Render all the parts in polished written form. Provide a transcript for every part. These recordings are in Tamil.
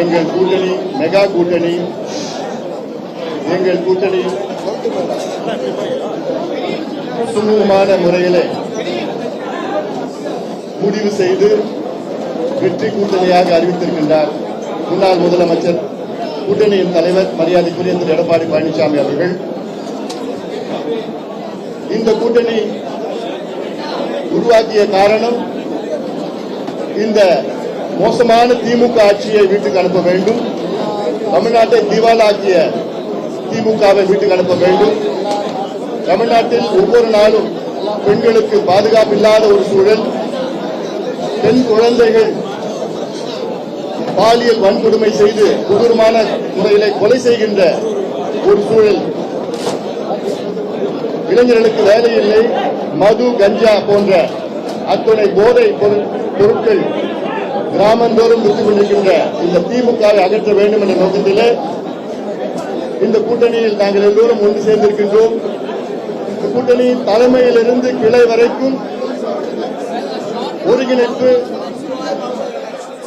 எங்கள் கூட்டணி மெகா கூட்டணி, எங்கள் கூட்டணி சுமூகமான முறையிலே முடிவு செய்து வெற்றி கூட்டணியாக அறிவித்திருக்கின்றார் முன்னாள் முதலமைச்சர், கூட்டணியின் தலைவர் மரியாதைக்குரிய திரு எடப்பாடி பழனிசாமி அவர்கள். இந்த கூட்டணி உருவாக்கிய காரணம், இந்த மோசமான திமுக ஆட்சியை வீட்டுக்கு அனுப்ப வேண்டும், தமிழ்நாட்டை திவாலாக்கிய திமுகவை வீட்டுக்கு அனுப்ப வேண்டும், தமிழ்நாட்டில் ஒவ்வொரு நாளும் பெண்களுக்கு பாதுகாப்பு இல்லாத ஒரு சூழல், பெண் குழந்தைகள் பாலியல் வன்கொடுமை செய்து கொடூரமான முறையிலே கொலை செய்கின்ற ஒரு சூழல், இளைஞர்களுக்கு வேலை இல்லை, மது கஞ்சா போன்ற அத்தனை போதை பொருட்கள் கிராமந்தோறும் விற்றுக் கொண்டிருக்கின்ற இந்த திமுகவை அகற்ற வேண்டும் என்ற நோக்கத்திலே இந்த கூட்டணியில் நாங்கள் எல்லோரும் ஒன்று சேர்ந்திருக்கின்றோம். இந்த கூட்டணி தலைமையிலிருந்து கிளை வரைக்கும் ஒருங்கிணைப்பு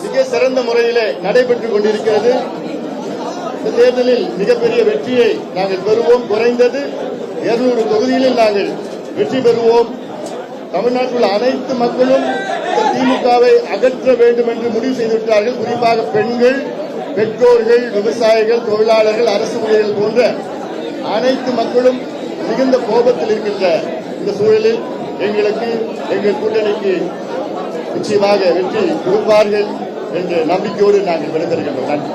மிக சிறந்த முறையிலே நடைபெற்றுக் கொண்டிருக்கிறது. இந்த தேர்தலில் மிகப்பெரிய வெற்றியை நாங்கள் பெறுவோம். குறைந்தது 200 தொகுதிகளில் நாங்கள் வெற்றி பெறுவோம். தமிழ்நாட்டில் உள்ள அனைத்து மக்களும் திமுகவை அகற்ற வேண்டும் என்று முடிவு செய்துவிட்டார்கள். குறிப்பாக பெண்கள், பெற்றோர்கள், விவசாயிகள், தொழிலாளர்கள், அரசு ஊழியர்கள் போன்ற அனைத்து மக்களும் மிகுந்த கோபத்தில் இருக்கின்ற இந்த சூழலில் எங்கள் கூட்டணிக்கு நிச்சயமாக வெற்றி கொடுப்பார்கள் என்ற நம்பிக்கையோடு நாங்கள் விடைபெறுகின்றோம். நன்றி.